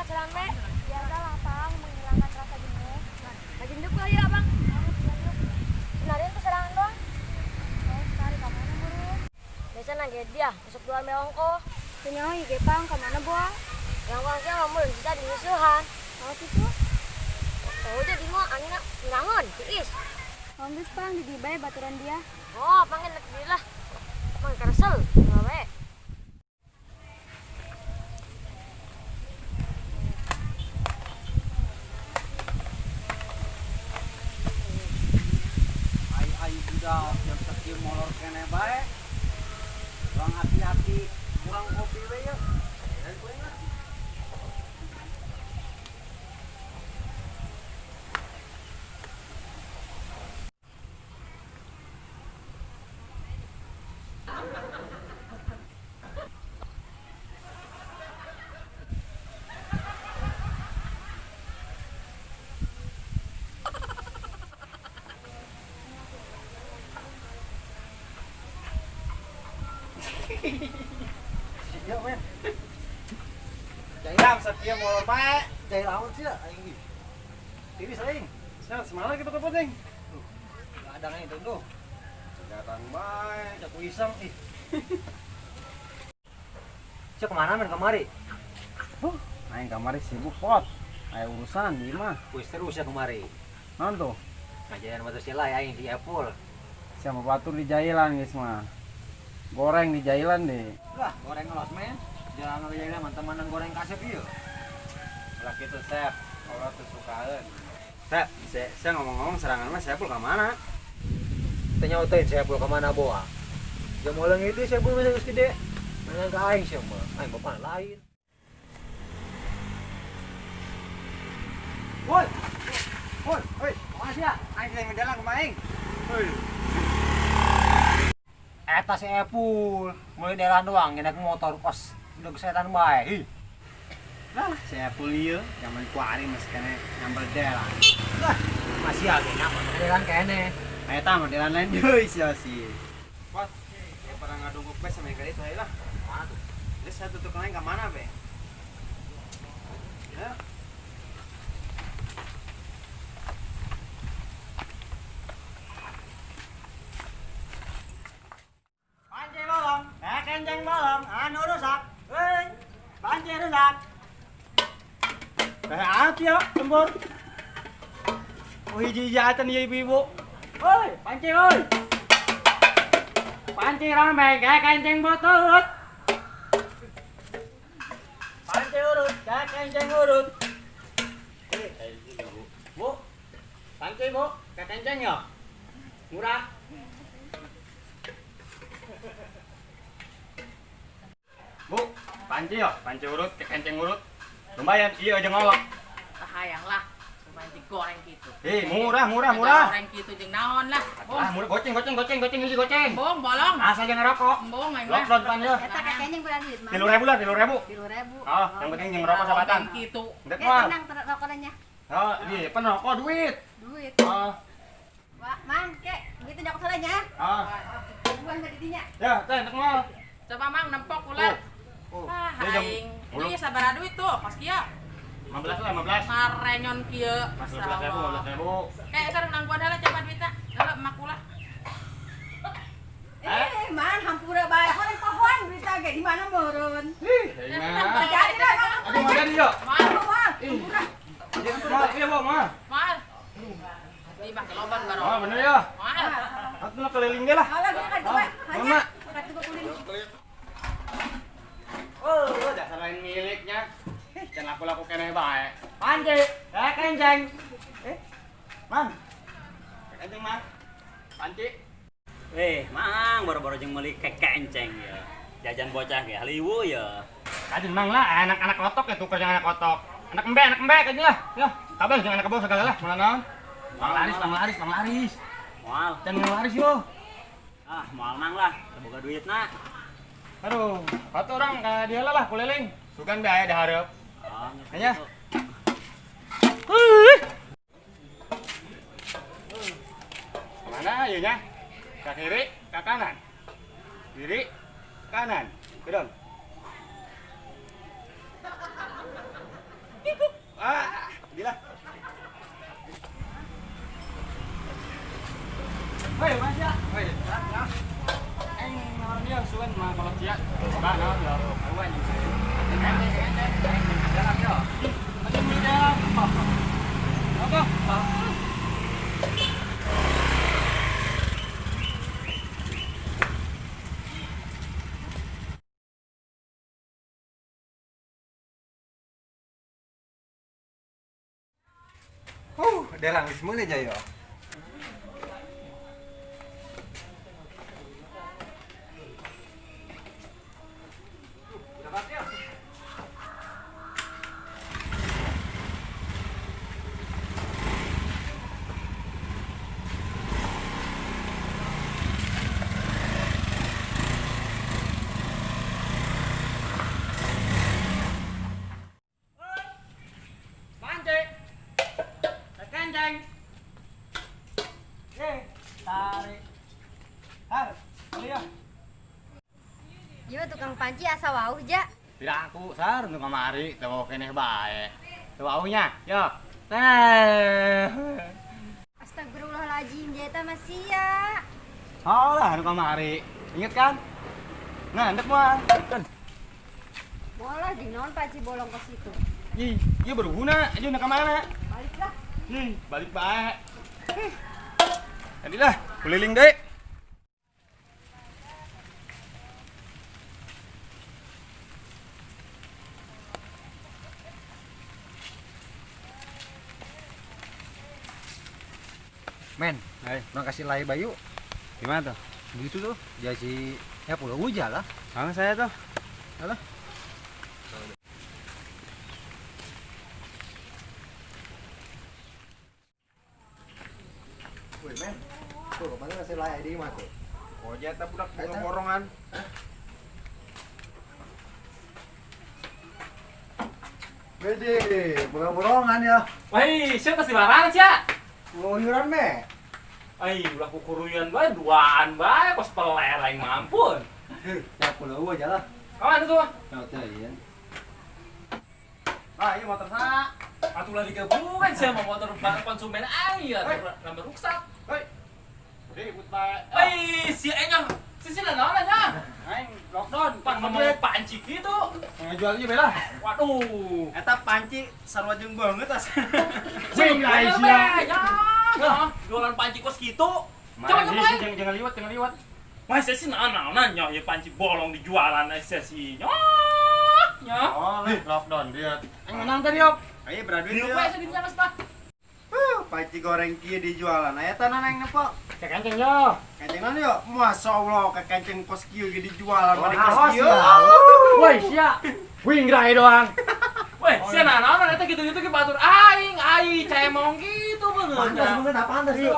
rame. Ya udahlah Bang, menghilangkan rasa jenuh. Lagi hidup kali ya Bang? Senarin tuh serangan doang. Oh, cari kemana buru? Biasa nage dia, masuk dua meongko. Senyawa ige Bang, kemana buang? Yang wangnya ngomong kita di musuhan. Oh gitu? Oh jadi mau angin ngangon, tiis. Ngomong Bang, di dibai baturan dia. Oh, panggil nak lah. Bang keresel, ngawe. Budak yang sakit molor kene bae. Kurang hati-hati, kurang kopi we ya. Dan kurang lagi. Iya men. Jailam setia molor bae. Jailam sih aing di. Ini sering. Semalam kita ke penting. Enggak ada itu tuh. Datang bae, jatuh iseng ih. Cek kemana men kemari? Aing kamari sibuk pot. Aya urusan di mah. Wis terus ya kemari. Naon tuh? Kajian batu sila ya aing di Apple. Siapa batur di jailan guys mah. Goreng di jailan deh. Lah, goreng ngelos men. Jangan ngejailan teman-teman goreng kasep ieu. Lah kitu Sep, Allah tuh sukaeun. Sep, saya ngomong-ngomong serangan mah saya pul ka mana? Tanya utain saya pul kemana bawa. Jam ulang itu saya pul bisa gede. Mana ka aing sih mah. Aing bapak lain. Woi. Woi, woi, makasih ya. Aing sedang menjalan ke aing. Woi. Eta si Epul, mulai daerah doang, ngenak motor pas udah kesehatan bae. Lah, saya pul ieu zaman kuari masih kene nyambel daerah. Lah, masih aja nak modelan kene. Aya tah modelan lain deui sia si. Pot, ya pernah ngadunguk bes sama kali itu lah. Mana tuh? Geus satu tukang lain ka mana be? Ya. Panci bolong, kenceng bolong, anu rusak. Hei, panci rusak. Hati ya, lembur. Oh hiji-hijatan ya ibu-ibu. Hoi, panci hoi. Panci rame kayak kenceng botut. Panci urut, kenceng urut. Bu, panci bu, kayak kenceng ya? Murah. Bu, panci ya, panci urut, kayak kenceng urut. Lumayan, iya aja ngolok. Hayang lah, panci goreng gitu. Murah. Goreng gitu jeung naon lah. Ah, murah goceng hiji goceng. Bong, bolong. Asal jangan ngerokok. Bong, aing Lock mah. pan ya. Eta kakeknya berani di mana? 3.000 lah, 3.000. 3.000. Oh, yang penting jangan ngerokok sabatan. Gitu. Ndek Eh, mah. tenang rokokannya. Oh, di penrokok duit. Duit. Oh, Wah, Mang, kek, begitu nyokot salahnya. oh. Buang dari dinya. Ya, teh ndek mah. Coba Mang nempok ulah. Oh. Ah, Dia jam aing. Ulu. Ini sabaraha duit tuh, pas kieu. 15 lah, 15. Marenyon kieu. 15.000. Kayak keur nangguan heula coba duitna. Heula emak ulah. Man, hampura bae. Horeng pohon berita ge di mana meureun. Hei, mah. Jadi lah, Aduh, mau jadi yuk. Mal, Mal. Mal, iya, Bu, mah. mal. Di mah keloban baru. Oh, bener ya. Mal. Atuh lah keliling ge lah. Kalau dia kan coba hanya Mama. kat juga kulit. Oh, dasar lain miliknya. Jangan laku-laku kene bae. Panci, kayak kenceng. Man. Kenceng, Man. Panci. Mang baru-baru jeung meuli kekenceng ya. Jajan bocah ge haliweu ya. Kajeng mang lah, anak-anak kotok ya tuker yang anak kotok. Anak embe kajeng lah. Ya, kabeh jeung anak kebo segala lah. Mana naon? Mang laris. Moal. Can laris yo. Ah, moal mang lah. Boga duitna. Aduh, satu orang ka dia lah kuliling. Sugan bae da hareup. Ah, Anya. Mana ieu nya? Ka kiri, ka kanan. Kiri, kanan. Gedong. Derang geus meuli aja yo. Pancing. Kenceng. Tarik. Har, lihat. Iya tukang panci asa wau ja. Tidak aku, sar, untuk kamari, tahu kene bae. Tahu aunya, yo. Nah. Astagfirullahaladzim, jeta masih ya. Oh lah, untuk kamari. Ingat kan? Nah, ndek mah. Kan. Boleh di non panci bolong ke situ. Ih, iya berguna, aja nak kemana? Baliklah. Balik baik. Jadilah, keliling deh. Men, makasih lai Bayu. Gimana tuh? Begitu tuh. Jadi ya pulau hujan lah. Sama saya tuh. Alah. Wih men, tuh kemana ngasih lai di mana tuh? Oh, jatah budak borongan. Wede, borongan ya. Wah, siapa sih barang sih? Luyuran me. Ai, ulah kukuruyan bae duaan bae kos peler aing mampun. Ya pulau aja lah. Kawan tuh. Kau iya. Ah, iya motor sana. Atuh lah digabungan sih sama motor barang konsumen aing ya, nomor rusak. Hei. Udah ikut baik. Ai, si enyang sisi naon nya? Aing lockdown. Pan ngomong panci gitu. Ngejual aja bela. Waduh. Eta panci sarua jeung banget as. Sing guys, ya. Jualan panci kos gitu. Coba coba. Jangan liwat, jangan liwat. Wah, saya sih nanya ya panci bolong dijualan sesi. Ya. Oh, lockdown dia. Aing menang tadi, Yok. Ayo beradu Di lupa segini mas Pak. panci goreng kieu dijualan. Aya tanah nang nepo. Cek kenceng yo. Kenceng naon yo? Masyaallah ka kenceng kos kieu ge dijualan Oh, mah di kos awas kieu. ya. Woi, sia. Wingrai doang. Weh, sia naon eta gitu-gitu ke batur aing, ai cemong gitu bener. Pantas bener dah pantas yo.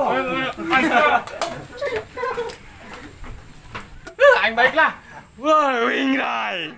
Aing baiklah. Wah, Wingrai.